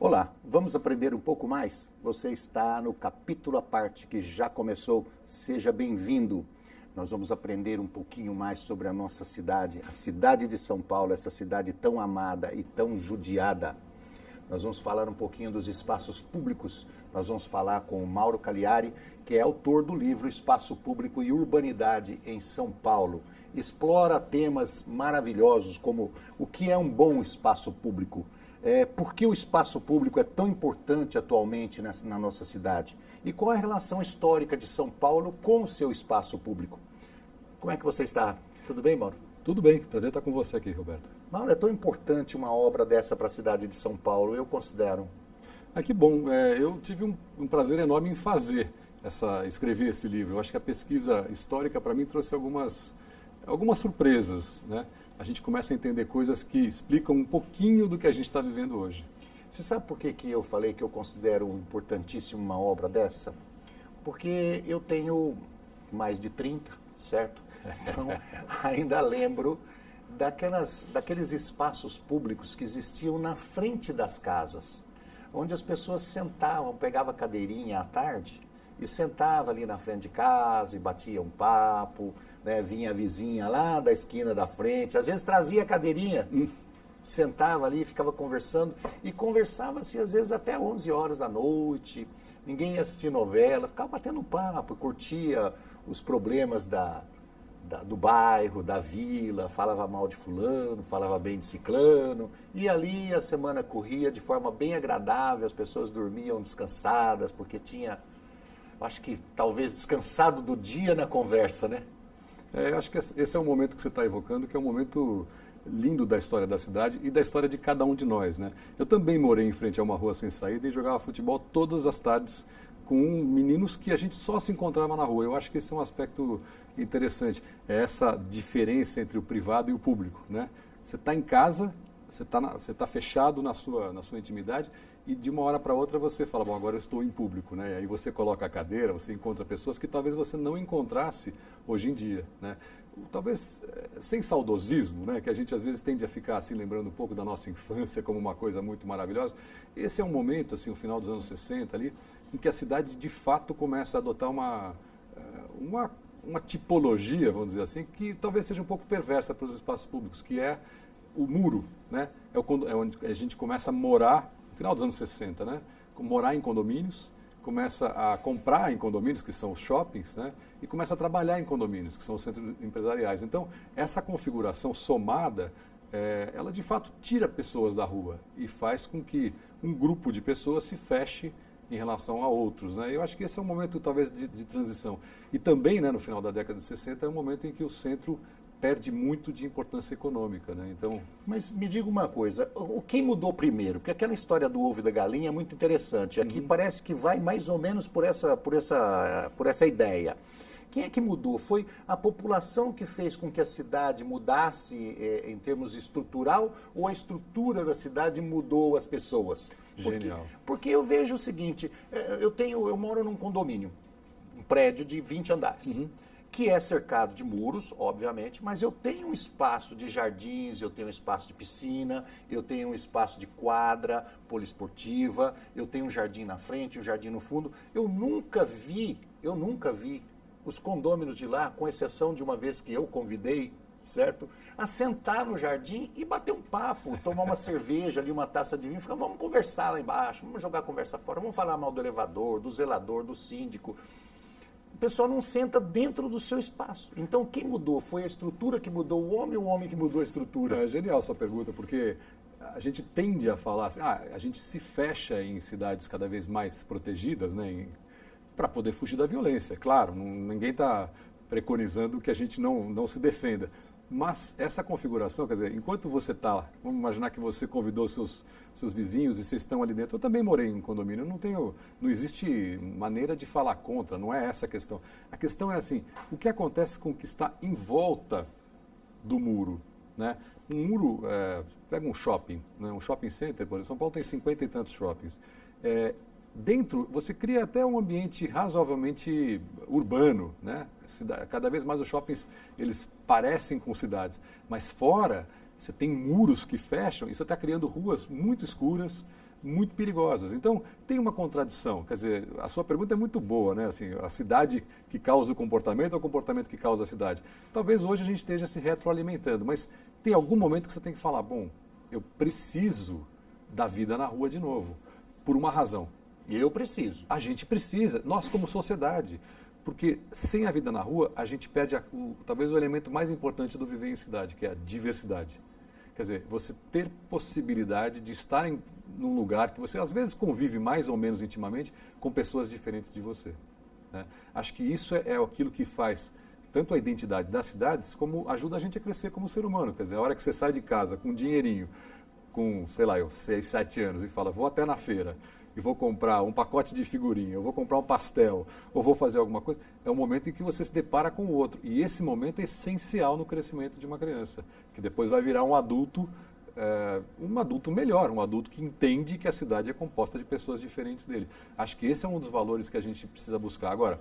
Olá, vamos aprender um pouco mais? Você está no capítulo à parte que já começou. Seja bem-vindo. Nós vamos aprender um pouquinho mais sobre a nossa cidade, a cidade de São Paulo, essa cidade tão amada e tão judiada. Nós vamos falar um pouquinho dos espaços públicos. Nós vamos falar com o Mauro Cagliari, que é autor do livro Espaço Público e Urbanidade em São Paulo. Explora temas maravilhosos como o que é um bom espaço público, por que o espaço público é tão importante atualmente na nossa cidade e qual é a relação histórica de São Paulo com o seu espaço público. Como é que você está? Tudo bem, Mauro? Tudo bem, prazer estar com você aqui, Roberto. Mauro, é tão importante uma obra dessa para a cidade de São Paulo, eu considero. Que bom, eu tive um prazer enorme em escrever esse livro. Eu acho que a pesquisa histórica para mim trouxe algumas surpresas, né? A gente começa a entender coisas que explicam um pouquinho do que a gente está vivendo hoje. Você sabe por que eu falei que eu considero importantíssimo uma obra dessa? Porque eu tenho mais de 30, certo? Então, ainda lembro daqueles espaços públicos que existiam na frente das casas, onde as pessoas sentavam, pegavam a cadeirinha à tarde e sentava ali na frente de casa e batia um papo, né? Vinha a vizinha lá da esquina da frente, às vezes trazia a cadeirinha, sentava ali, ficava conversando e conversava-se às vezes até 11 horas da noite, ninguém ia assistir novela, ficava batendo um papo, curtia os problemas do bairro, da vila, falava mal de fulano, falava bem de ciclano, e ali a semana corria de forma bem agradável, as pessoas dormiam descansadas, porque tinha, acho que talvez descansado do dia na conversa, né? Acho que esse é um momento que você está evocando, que é um momento lindo da história da cidade e da história de cada um de nós, né? Eu também morei em frente a uma rua sem saída e jogava futebol todas as tardes com meninos que a gente só se encontrava na rua. Eu acho que esse é um aspecto interessante, é essa diferença entre o privado e o público, né? Você está em casa, você tá fechado na sua intimidade e de uma hora para outra você fala, bom, agora eu estou em público, né? E aí você coloca a cadeira, você encontra pessoas que talvez você não encontrasse hoje em dia, né? Talvez sem saudosismo, né? Que a gente às vezes tende a ficar assim lembrando um pouco da nossa infância como uma coisa muito maravilhosa. Esse é um momento, assim, o final dos anos 60 ali, em que a cidade de fato começa a adotar uma tipologia, vamos dizer assim, que talvez seja um pouco perversa para os espaços públicos, que é o muro, né? É onde a gente começa a morar, no final dos anos 60, né? Morar em condomínios, começa a comprar em condomínios, que são os shoppings, né? E começa a trabalhar em condomínios, que são os centros empresariais. Então, essa configuração somada, ela de fato tira pessoas da rua e faz com que um grupo de pessoas se feche em relação a outros, né? Eu acho que esse é um momento talvez de transição. E também, né, no final da década de 60, é um momento em que o centro perde muito de importância econômica, né? Então... Mas me diga uma coisa, quem mudou primeiro? Porque aquela história do ovo e da galinha é muito interessante. Aqui parece que vai mais ou menos por essa ideia. Quem é que mudou? Foi a população que fez com que a cidade mudasse em termos estrutural ou a estrutura da cidade mudou as pessoas? Genial. Porque eu vejo o seguinte, eu moro num condomínio, um prédio de 20 andares. Que é cercado de muros, obviamente, mas eu tenho um espaço de jardins, eu tenho um espaço de piscina, eu tenho um espaço de quadra poliesportiva, eu tenho um jardim na frente, um jardim no fundo. Eu nunca vi os condôminos de lá, com exceção de uma vez que eu convidei, certo? A sentar no jardim e bater um papo, tomar uma cerveja ali, uma taça de vinho, ficar, vamos conversar lá embaixo, vamos jogar a conversa fora, vamos falar mal do elevador, do zelador, do síndico. O pessoal não senta dentro do seu espaço. Então, quem mudou? Foi a estrutura que mudou o homem que mudou a estrutura? É genial essa pergunta, porque a gente tende a falar assim, a gente se fecha em cidades cada vez mais protegidas, né, para poder fugir da violência. Claro, ninguém está preconizando que a gente não se defenda. Mas essa configuração, quer dizer, enquanto você está, vamos imaginar que você convidou seus vizinhos e vocês estão ali dentro. Eu também morei em condomínio, não existe maneira de falar contra, não é essa a questão. A questão é assim, o que acontece com o que está em volta do muro, né? Um muro, pega um shopping, né? Um shopping center, por exemplo, São Paulo tem 50 e tantos shoppings. Dentro, você cria até um ambiente razoavelmente urbano, né? Cada vez mais os shoppings, eles parecem com cidades, mas fora você tem muros que fecham e você está criando ruas muito escuras, muito perigosas. Então, tem uma contradição. Quer dizer, a sua pergunta é muito boa, né? Assim, a cidade que causa o comportamento ou o comportamento que causa a cidade? Talvez hoje a gente esteja se retroalimentando, mas tem algum momento que você tem que falar, bom, eu preciso da vida na rua de novo, por uma razão. Eu preciso. A gente precisa, nós como sociedade, porque sem a vida na rua, a gente perde talvez o elemento mais importante do viver em cidade, que é a diversidade. Quer dizer, você ter possibilidade de estar num lugar que você às vezes convive mais ou menos intimamente com pessoas diferentes de você. Né? Acho que isso é aquilo que faz tanto a identidade das cidades, como ajuda a gente a crescer como ser humano. Quer dizer, a hora que você sai de casa com um dinheirinho, com, sei lá, 6, 7 anos, e fala, vou até na feira e vou comprar um pacote de figurinha, eu vou comprar um pastel, ou vou fazer alguma coisa, é um momento em que você se depara com o outro. E esse momento é essencial no crescimento de uma criança, que depois vai virar um adulto melhor, um adulto que entende que a cidade é composta de pessoas diferentes dele. Acho que esse é um dos valores que a gente precisa buscar. Agora,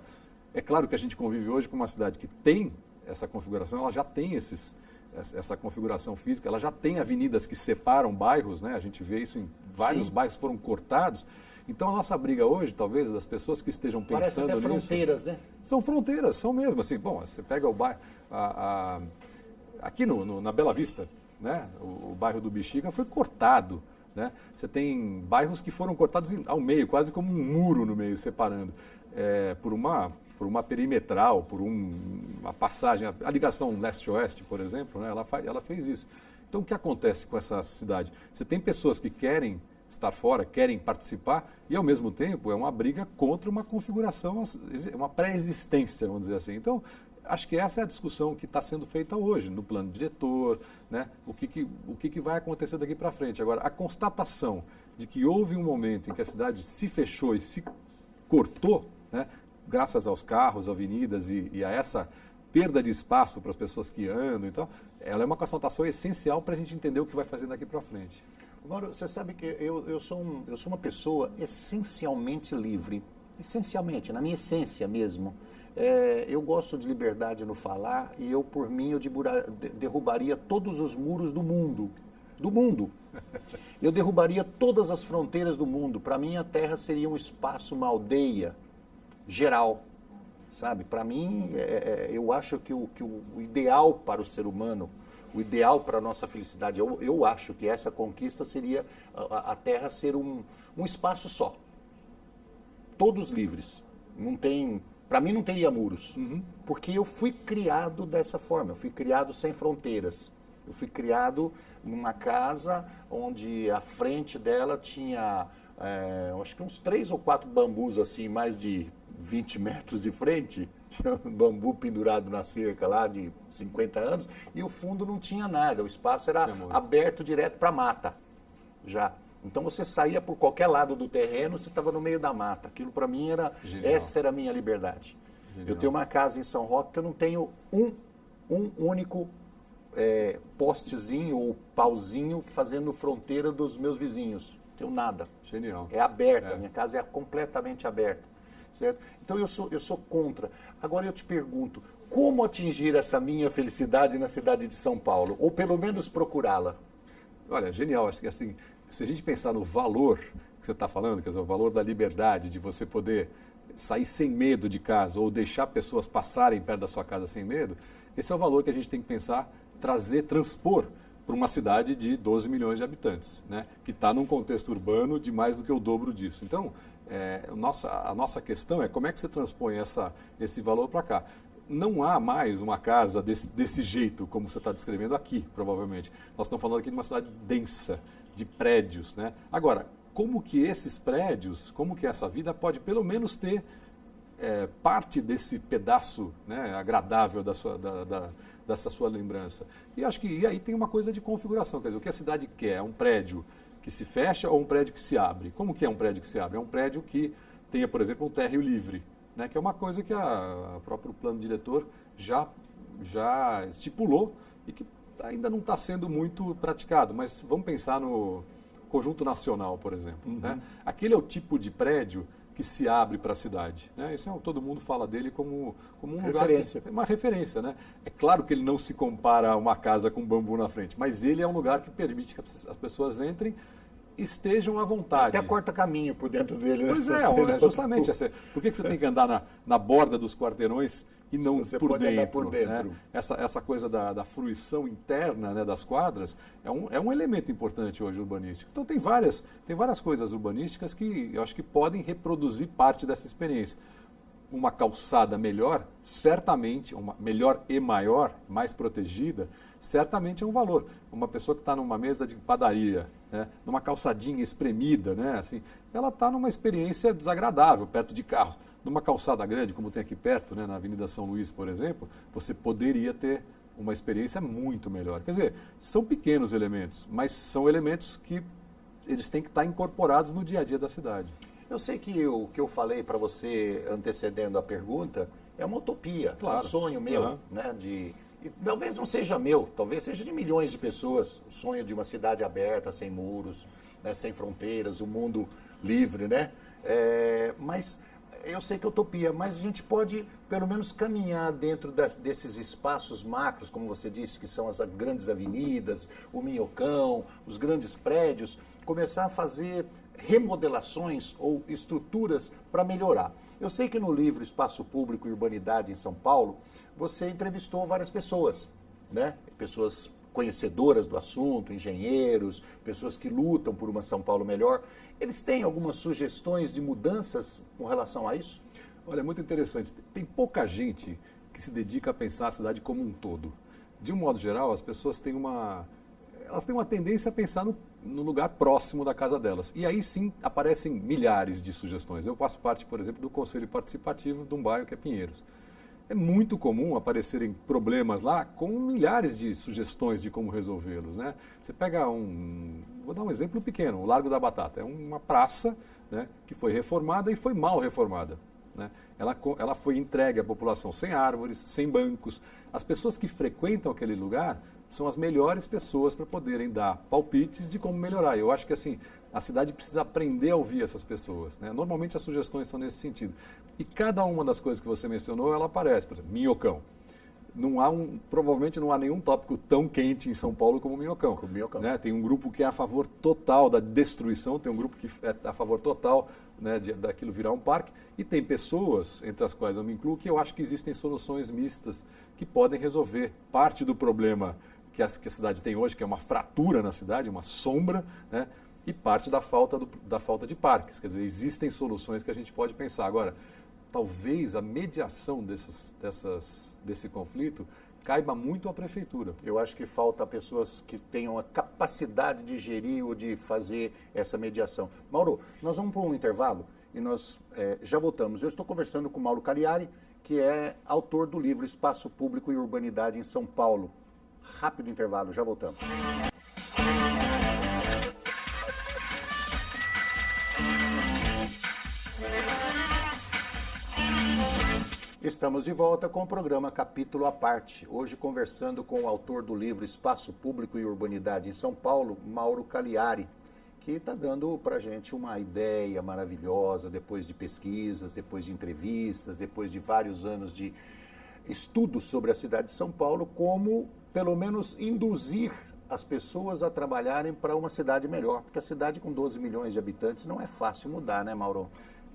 é claro que a gente convive hoje com uma cidade que tem essa configuração, ela já tem essa configuração física, ela já tem avenidas que separam bairros, né? A gente vê isso em vários bairros foram cortados. Então a nossa briga hoje, talvez, das pessoas que estejam pensando nisso... Parece até fronteiras, né? São fronteiras, são mesmo. Assim, bom, você pega o bairro... aqui na Bela Vista, né? O bairro do Bexiga foi cortado. Né? Você tem bairros que foram cortados ao meio, quase como um muro no meio, separando. Por uma perimetral, por uma passagem, a ligação leste-oeste, por exemplo, né? Ela fez isso. Então, o que acontece com essa cidade? Você tem pessoas que querem estar fora, querem participar, e, ao mesmo tempo, é uma briga contra uma configuração, uma pré-existência, vamos dizer assim. Então, acho que essa é a discussão que está sendo feita hoje, no plano diretor, né? O que vai acontecer daqui para frente. Agora, a constatação de que houve um momento em que a cidade se fechou e se cortou, né? Graças aos carros, avenidas e a essa perda de espaço para as pessoas que andam, então, ela é uma constatação essencial para a gente entender o que vai fazer daqui para frente. Agora, você sabe que eu sou uma pessoa essencialmente livre, essencialmente, na minha essência mesmo. Eu gosto de liberdade no falar e eu, por mim, eu derrubaria todos os muros do mundo. Do mundo. Eu derrubaria todas as fronteiras do mundo. Para mim, a Terra seria um espaço, uma aldeia geral, sabe? Para mim, eu acho que o ideal para o ser humano, o ideal para a nossa felicidade, eu acho que essa conquista seria a Terra ser um espaço só. Todos livres. Para mim não teria muros, porque eu fui criado dessa forma, eu fui criado sem fronteiras. Eu fui criado numa casa onde a frente dela tinha, acho que uns 3 ou 4 bambus assim, mais de 20 metros de frente, tinha um bambu pendurado na cerca lá de 50 anos, e o fundo não tinha nada, o espaço era aberto direto para a mata, já. Então você saía por qualquer lado do terreno, você estava no meio da mata. Aquilo para mim essa era a minha liberdade. Genial. Eu tenho uma casa em São Roque que eu não tenho um único postezinho ou pauzinho fazendo fronteira dos meus vizinhos. Não tenho nada. Genial. É aberta, minha casa é completamente aberta. Certo? Então eu sou contra. Agora eu te pergunto, como atingir essa minha felicidade na cidade de São Paulo? Ou pelo menos procurá-la? Olha, genial. Acho que assim, se a gente pensar no valor que você está falando, quer dizer, o valor da liberdade, de você poder sair sem medo de casa ou deixar pessoas passarem perto da sua casa sem medo, esse é o valor que a gente tem que pensar, transpor para uma cidade de 12 milhões de habitantes, né? Que está num contexto urbano de mais do que o dobro disso. Então, a nossa questão é como é que você transpõe esse valor para cá. Não há mais uma casa desse jeito, como você está descrevendo aqui, provavelmente. Nós estamos falando aqui de uma cidade densa, de prédios, né? Agora, como que esses prédios, como que essa vida pode pelo menos ter parte desse pedaço, né, agradável dessa sua lembrança? E acho que aí tem uma coisa de configuração, quer dizer, o que a cidade quer é um prédio que se fecha ou um prédio que se abre? Como que é um prédio que se abre? É um prédio que tenha, por exemplo, um térreo livre, né, que é uma coisa que o próprio plano diretor já estipulou e que ainda não está sendo muito praticado, mas vamos pensar no Conjunto Nacional, por exemplo. Né? Aquele é o tipo de prédio que se abre para a cidade. Né? Todo mundo fala dele como um referência. Lugar, uma referência. Né? É claro que ele não se compara a uma casa com bambu na frente, mas ele é um lugar que permite que as pessoas entrem estejam à vontade. Até corta caminho por dentro dele, né? Pois é, justamente. Por que você tem que andar na borda dos quarteirões e não você por pode dentro? andar por dentro. Né? Essa coisa da fruição interna, né, das quadras é um elemento importante hoje urbanístico. Então tem várias coisas urbanísticas que eu acho que podem reproduzir parte dessa experiência. Uma calçada melhor, certamente, uma melhor e maior, mais protegida, certamente é um valor. Uma pessoa que está numa mesa de padaria, né, numa calçadinha espremida, né, assim, ela está numa experiência desagradável, perto de carros. Numa calçada grande, como tem aqui perto, né, na Avenida São Luís, por exemplo, você poderia ter uma experiência muito melhor. Quer dizer, são pequenos elementos, mas são elementos que eles têm que estar incorporados no dia a dia da cidade. Eu sei que o que eu falei para você antecedendo a pergunta é uma utopia, claro. É um sonho meu, né? E talvez não seja meu, talvez seja de milhões de pessoas. O sonho de uma cidade aberta, sem muros, né? Sem fronteiras, um mundo livre, né? Mas eu sei que é utopia, mas a gente pode pelo menos caminhar dentro desses espaços macros, como você disse, que são as grandes avenidas, o Minhocão, os grandes prédios, começar a fazer remodelações ou estruturas para melhorar. Eu sei que no livro Espaço Público e Urbanidade em São Paulo, você entrevistou várias pessoas, né? Pessoas conhecedoras do assunto, engenheiros, pessoas que lutam por uma São Paulo melhor. Eles têm algumas sugestões de mudanças com relação a isso? Olha, é muito interessante. Tem pouca gente que se dedica a pensar a cidade como um todo. De um modo geral, as pessoas têm uma tendência a pensar no lugar próximo da casa delas. E aí sim aparecem milhares de sugestões. Eu faço parte, por exemplo, do Conselho Participativo de um bairro que é Pinheiros. É muito comum aparecerem problemas lá com milhares de sugestões de como resolvê-los, né? Você pega vou dar um exemplo pequeno, o Largo da Batata. É uma praça, né, que foi reformada e foi mal reformada. Né? Ela foi entregue à população sem árvores, sem bancos. As pessoas que frequentam aquele lugar são as melhores pessoas para poderem dar palpites de como melhorar. Eu acho que assim, a cidade precisa aprender a ouvir essas pessoas, né? Normalmente as sugestões são nesse sentido. E cada uma das coisas que você mencionou, ela aparece. Por exemplo, Minhocão. Provavelmente não há nenhum tópico tão quente em São Paulo como o Minhocão. Né? Tem um grupo que é a favor total da destruição, tem um grupo que é a favor total, né, daquilo virar um parque, e tem pessoas, entre as quais eu me incluo, que eu acho que existem soluções mistas que podem resolver parte do problema que a cidade tem hoje, que é uma fratura na cidade, uma sombra, né, e parte da falta de parques. Quer dizer, existem soluções que a gente pode pensar. Agora, talvez a mediação desse conflito caiba muito à prefeitura. Eu acho que falta pessoas que tenham a capacidade de gerir ou de fazer essa mediação. Mauro, nós vamos para um intervalo e nós já voltamos. Eu estou conversando com o Mauro Cagliari, que é autor do livro Espaço Público e Urbanidade em São Paulo. Rápido intervalo, já voltamos. Estamos de volta com o programa Capítulo à Parte. Hoje conversando com o autor do livro Espaço Público e Urbanidade em São Paulo, Mauro Cagliari, que está dando para a gente uma ideia maravilhosa, depois de pesquisas, depois de entrevistas, depois de vários anos de estudos sobre a cidade de São Paulo, como pelo menos induzir as pessoas a trabalharem para uma cidade melhor. Porque a cidade com 12 milhões de habitantes não é fácil mudar, né, Mauro?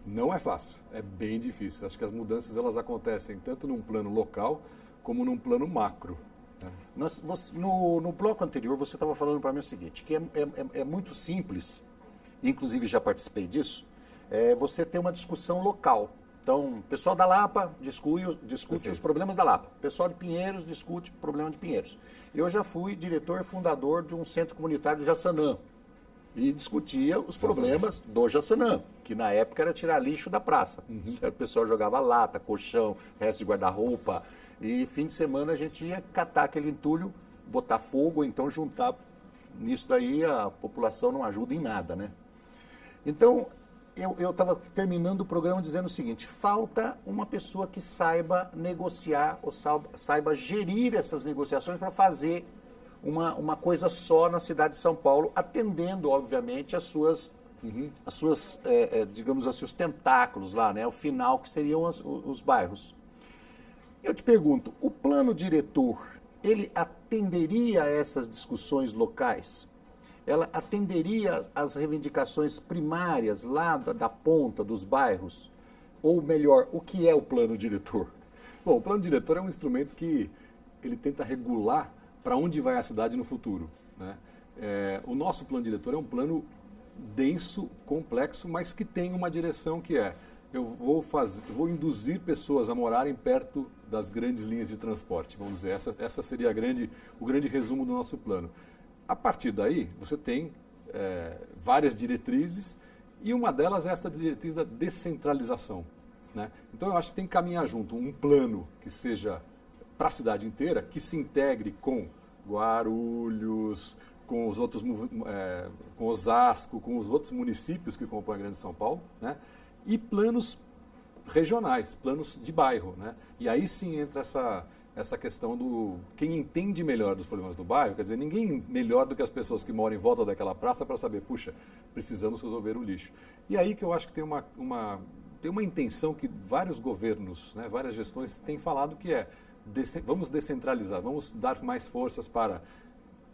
Não é fácil, é bem difícil. Acho que as mudanças elas acontecem tanto num plano local como num plano macro. Né? No bloco anterior você estava falando para mim o seguinte, que é muito simples, inclusive já participei disso, você ter uma discussão local. Então, o pessoal da Lapa discute os problemas da Lapa. O pessoal de Pinheiros discute o problema de Pinheiros. Eu já fui diretor e fundador de um centro comunitário do Jaçanã. E discutia os problemas do Jaçanã, que na época era tirar lixo da praça. O pessoal jogava lata, colchão, resto de guarda-roupa. E fim de semana a gente ia catar aquele entulho, botar fogo, ou então juntar. Nisso daí a população não ajuda em nada, né? Então, eu estava terminando o programa dizendo o seguinte, falta uma pessoa que saiba negociar, ou saiba gerir essas negociações para fazer uma coisa só na cidade de São Paulo, atendendo, obviamente, as suas digamos assim, os tentáculos lá, né? O final, que seriam os bairros. Eu te pergunto, o plano diretor, ele atenderia a essas discussões locais? ela atenderia às reivindicações primárias lá da ponta dos bairros? Ou melhor, o que é o plano diretor? Bom, o plano diretor é um instrumento que ele tenta regular para onde vai a cidade no futuro, né? O nosso plano diretor é um plano denso, complexo, mas que tem uma direção que eu vou induzir pessoas a morarem perto das grandes linhas de transporte, vamos dizer. Essa seria o grande resumo do nosso plano. A partir daí, você tem várias diretrizes e uma delas é essa diretriz da descentralização, né? Então, eu acho que tem que caminhar junto um plano que seja para a cidade inteira, que se integre com Guarulhos, com os outros, com Osasco, com os outros municípios que compõem a Grande São Paulo, né? E planos regionais, planos de bairro, né? E aí sim entra essa questão do quem entende melhor dos problemas do bairro, quer dizer, ninguém melhor do que as pessoas que moram em volta daquela praça para saber, puxa, precisamos resolver o lixo. E aí que eu acho que tem uma intenção que vários governos, né, várias gestões têm falado que vamos descentralizar, vamos dar mais forças para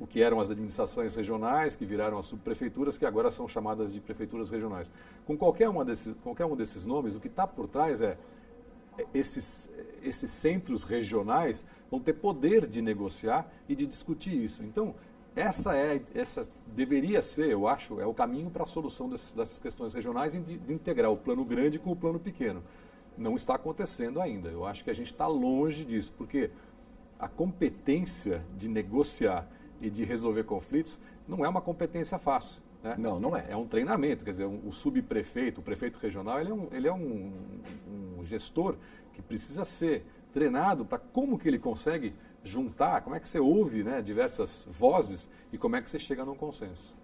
o que eram as administrações regionais, que viraram as subprefeituras, que agora são chamadas de prefeituras regionais. Com qualquer um desses nomes, o que está por trás esses centros regionais vão ter poder de negociar e de discutir isso. Então, essa deveria ser, eu acho, é o caminho para a solução dessas questões regionais e de integrar o plano grande com o plano pequeno. Não está acontecendo ainda. Eu acho que a gente está longe disso, porque a competência de negociar e de resolver conflitos não é uma competência fácil, né? Não, não é. É um treinamento, quer dizer, o subprefeito, o prefeito regional, ele é um gestor que precisa ser treinado para como que ele consegue juntar, como é que você ouve, né, diversas vozes e como é que você chega num consenso.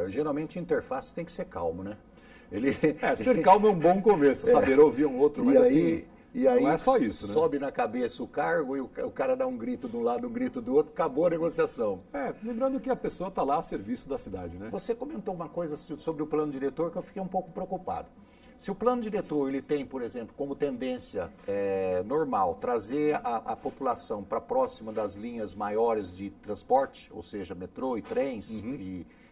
Geralmente a interface tem que ser calmo, né? Ser calmo é um bom começo, saber ouvir um outro, mas assim... E aí não é só isso, né? Sobe na cabeça o cargo e o cara dá um grito de um lado, um grito do outro, acabou a negociação. Lembrando que a pessoa está lá a serviço da cidade, né? Você comentou uma coisa sobre o plano diretor que eu fiquei um pouco preocupado. Se o plano diretor ele tem, por exemplo, como tendência normal trazer a população para próxima das linhas maiores de transporte, ou seja, metrô e trens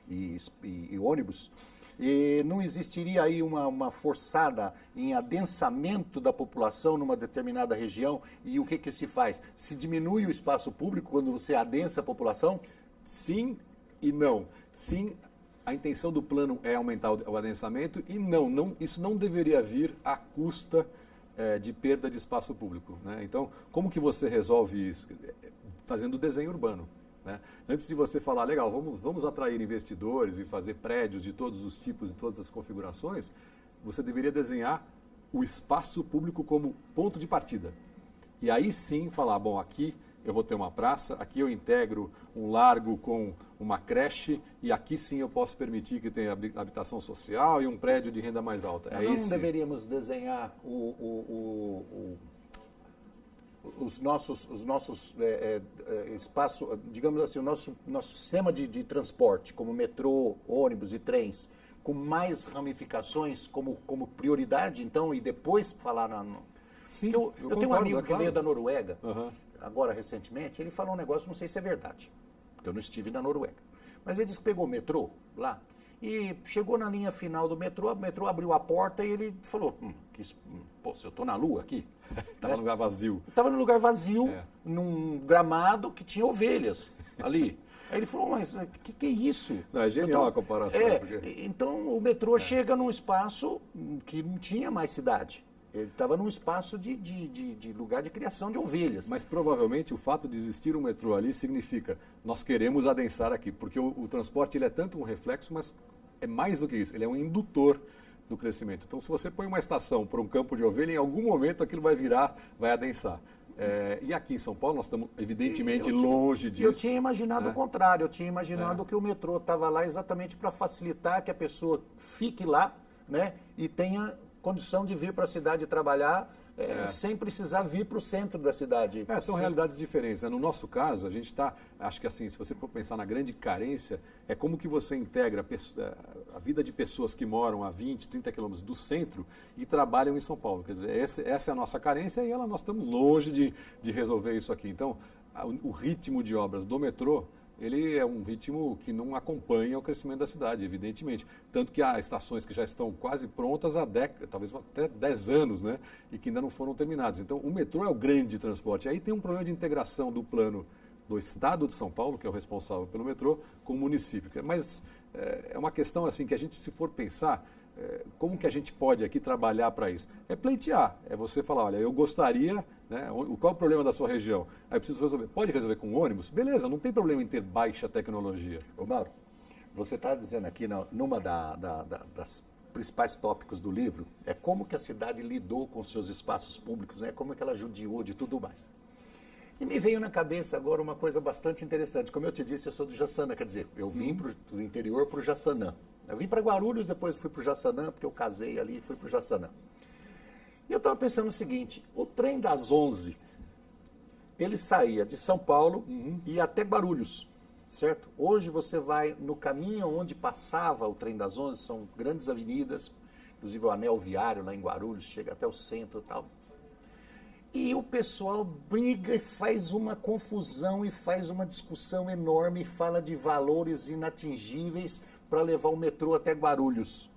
e ônibus, e não existiria aí uma forçada em adensamento da população numa determinada região? E o que se faz? Se diminui o espaço público quando você adensa a população? Sim e não. Sim, a intenção do plano é aumentar o adensamento e isso não deveria vir à custa de perda de espaço público, né? Então, como que você resolve isso? Fazendo desenho urbano. Né? Antes de você falar, legal, vamos atrair investidores e fazer prédios de todos os tipos e todas as configurações, você deveria desenhar o espaço público como ponto de partida. E aí sim falar, bom, aqui eu vou ter uma praça, aqui eu integro um largo com uma creche e aqui sim eu posso permitir que tenha habitação social e um prédio de renda mais alta. Não deveríamos desenhar os nossos espaços, digamos assim, o nosso sistema de transporte, como metrô, ônibus e trens, com mais ramificações como prioridade, então, e depois falar Sim, eu tenho um amigo que claro. veio da Noruega, agora recentemente, ele falou um negócio, não sei se é verdade, porque eu não estive na Noruega, mas ele disse que pegou o metrô lá, e chegou na linha final do metrô, o metrô abriu a porta e ele falou, se eu estou na Lua aqui. Estava no lugar vazio. Estava num lugar vazio, num gramado que tinha ovelhas ali. Aí ele falou, mas o que é isso? Não, é genial a comparação. Então o metrô chega num espaço que não tinha mais cidade. Ele estava num espaço de lugar de criação de ovelhas. Mas provavelmente o fato de existir um metrô ali significa nós queremos adensar aqui, porque o transporte ele é tanto um reflexo, mas é mais do que isso, ele é um indutor do crescimento. Então, se você põe uma estação para um campo de ovelha, em algum momento aquilo vai adensar. E aqui em São Paulo nós estamos evidentemente longe disso. Eu tinha imaginado o contrário, eu tinha imaginado que o metrô estava lá exatamente para facilitar que a pessoa fique lá, né, e tenha condição de vir para a cidade trabalhar sem precisar vir para o centro da cidade. São realidades diferentes, né? No nosso caso, a gente está, acho que assim, se você for pensar na grande carência, é como que você integra a vida de pessoas que moram a 20, 30 quilômetros do centro e trabalham em São Paulo. Quer dizer, essa é a nossa carência e nós estamos longe de resolver isso aqui. Então, o ritmo de obras do metrô ele é um ritmo que não acompanha o crescimento da cidade, evidentemente. Tanto que há estações que já estão quase prontas há décadas, talvez até 10 anos, né? E que ainda não foram terminadas. Então, o metrô é o grande transporte. Aí tem um problema de integração do plano do Estado de São Paulo, que é o responsável pelo metrô, com o município. Mas é uma questão assim que a gente, se for pensar, como que a gente pode aqui trabalhar para isso? É pleitear, é você falar, olha, eu gostaria, né, qual é o problema da sua região? Aí eu preciso resolver. Pode resolver com ônibus? Beleza, não tem problema em ter baixa tecnologia. Ô Mauro, você está dizendo aqui, numa das principais tópicos do livro, é como que a cidade lidou com seus espaços públicos, né? Como que ela judiou de tudo mais. E me veio na cabeça agora uma coisa bastante interessante. Como eu te disse, eu sou do Jaçanã, quer dizer, eu vim do interior para o Jaçanã. Eu vim para Guarulhos, depois fui para o Jaçanã, porque eu casei ali e fui para o Jaçanã. E eu estava pensando o seguinte, o trem das 11, ele saía de São Paulo e ia até Guarulhos, certo? Hoje você vai no caminho onde passava o trem das 11, são grandes avenidas, inclusive o anel viário lá em Guarulhos, chega até o centro e tal. E o pessoal briga e faz uma confusão e faz uma discussão enorme e fala de valores inatingíveis para levar o metrô até Guarulhos.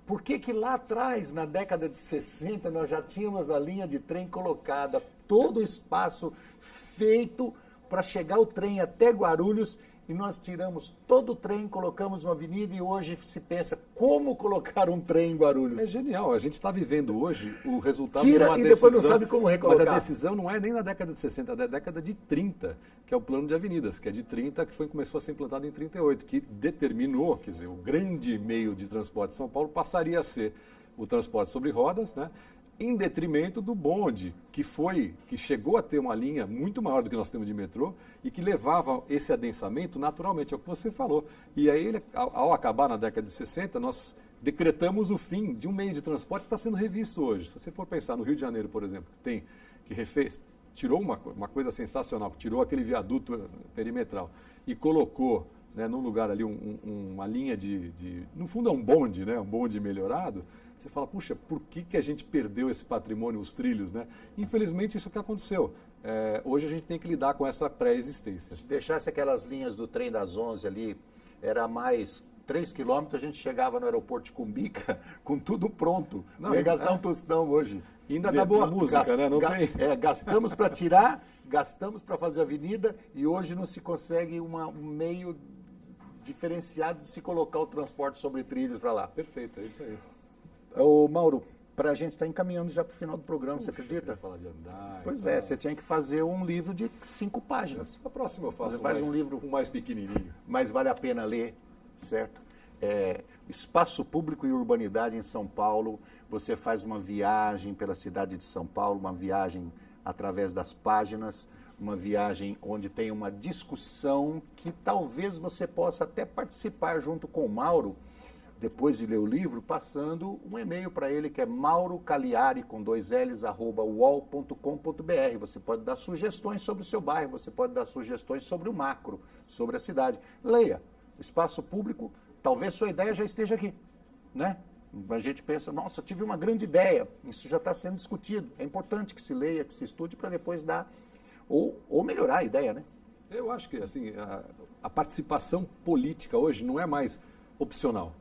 Por que que lá atrás, na década de 60, nós já tínhamos a linha de trem colocada, todo o espaço feito para chegar o trem até Guarulhos, e nós tiramos todo o trem, colocamos uma avenida e hoje se pensa como colocar um trem em Guarulhos. É genial, a gente está vivendo hoje o resultado Tira de uma e decisão, depois não sabe como recolocar. Mas a decisão não é nem na década de 60, é da década de 30, que é o plano de avenidas, que é de 30, que começou a ser implantado em 38, que determinou, quer dizer, o grande meio de transporte de São Paulo passaria a ser o transporte sobre rodas, né? Em detrimento do bonde, que chegou a ter uma linha muito maior do que nós temos de metrô e que levava esse adensamento naturalmente, é o que você falou. E aí, ao acabar na década de 60, nós decretamos o fim de um meio de transporte que está sendo revisto hoje. Se você for pensar no Rio de Janeiro, por exemplo, que refez, tirou uma coisa sensacional, tirou aquele viaduto perimetral e colocou, né, num lugar ali uma linha no fundo é um bonde, né, um bonde melhorado. Você fala, puxa, por que a gente perdeu esse patrimônio, os trilhos, né? Infelizmente, isso que aconteceu. Hoje a gente tem que lidar com essa pré-existência. Se deixasse aquelas linhas do trem das 11 ali, era mais 3 quilômetros, a gente chegava no aeroporto de Cumbica com tudo pronto. Não ia gastar um tostão hoje. E ainda dá boa música, né? Não tem... Gastamos para tirar, gastamos para fazer avenida e hoje não se consegue um meio diferenciado de se colocar o transporte sobre trilhos para lá. Perfeito, é isso aí. Ô, Mauro, para a gente estar encaminhando já para o final do programa, você acredita? Falar de andar. Pois é, você tinha que fazer um livro de 5 páginas. A próxima eu faço um livro mais pequenininho. Mas vale a pena ler, certo? Espaço público e urbanidade em São Paulo. Você faz uma viagem pela cidade de São Paulo, uma viagem através das páginas, uma viagem onde tem uma discussão que talvez você possa até participar junto com o Mauro, depois de ler o livro, passando um e-mail para ele, que é maurocaliari, com 2 L's, @uol.com.br. Você pode dar sugestões sobre o seu bairro, você pode dar sugestões sobre o macro, sobre a cidade. Leia. O espaço público, talvez sua ideia já esteja aqui, né? A gente pensa, nossa, tive uma grande ideia, isso já está sendo discutido. É importante que se leia, que se estude, para depois dar, ou melhorar a ideia, né? Eu acho que, assim, a participação política hoje não é mais opcional.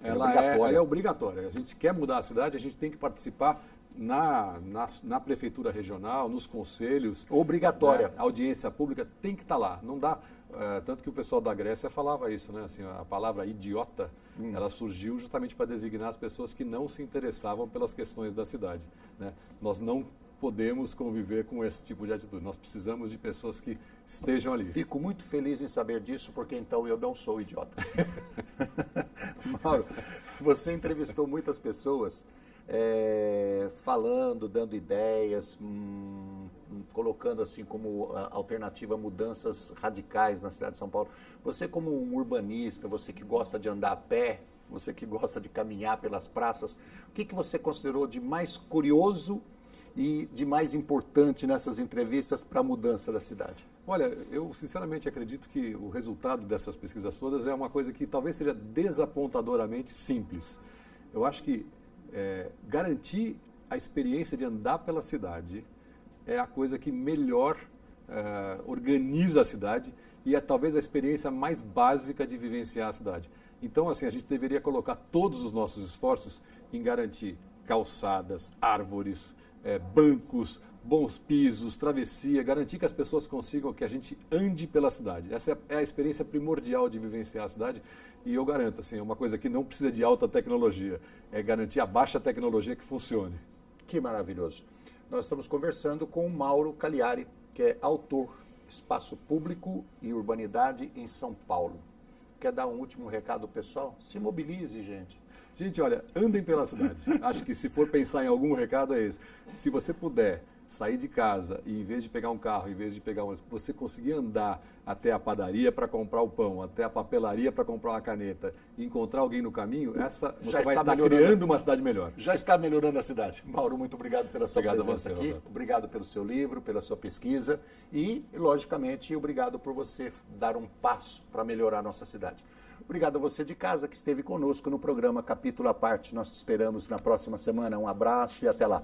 Ela é obrigatória. A gente quer mudar a cidade, a gente tem que participar na prefeitura regional, nos conselhos. Obrigatória. A audiência pública tem que estar lá. Não dá. Tanto que o pessoal da Grécia falava isso, né? Assim, a palavra idiota, ela surgiu justamente para designar as pessoas que não se interessavam pelas questões da cidade, né? Nós não podemos conviver com esse tipo de atitude. Nós precisamos de pessoas que estejam ali. Fico muito feliz em saber disso, porque então eu não sou idiota. Mauro, você entrevistou muitas pessoas falando, dando ideias, colocando assim como alternativa mudanças radicais na cidade de São Paulo. Você como um urbanista, você que gosta de andar a pé, você que gosta de caminhar pelas praças, o que você considerou de mais curioso e de mais importante nessas entrevistas para a mudança da cidade? Olha, eu sinceramente acredito que o resultado dessas pesquisas todas é uma coisa que talvez seja desapontadoramente simples. Eu acho que garantir a experiência de andar pela cidade é a coisa que melhor organiza a cidade e é talvez a experiência mais básica de vivenciar a cidade. Então, assim, a gente deveria colocar todos os nossos esforços em garantir calçadas, árvores, bancos, bons pisos, travessia, garantir que as pessoas consigam que a gente ande pela cidade. Essa é a experiência primordial de vivenciar a cidade e eu garanto, assim, é uma coisa que não precisa de alta tecnologia, é garantir a baixa tecnologia que funcione. Que maravilhoso. Nós estamos conversando com o Mauro Cagliari, que é autor Espaço Público e Urbanidade em São Paulo. Quer dar um último recado pessoal? Se mobilize, gente. Gente, olha, andem pela cidade. Acho que se for pensar em algum recado é esse. Se você puder sair de casa e em vez de pegar um carro, em vez de pegar você conseguir andar até a padaria para comprar o pão, até a papelaria para comprar uma caneta e encontrar alguém no caminho, você vai estar criando uma cidade melhor. Já está melhorando a cidade. Mauro, muito obrigado pela sua presença você, aqui. Roberto. Obrigado pelo seu livro, pela sua pesquisa e, logicamente, obrigado por você dar um passo para melhorar a nossa cidade. Obrigado a você de casa que esteve conosco no programa Capítulo à Parte. Nós te esperamos na próxima semana. Um abraço e até lá.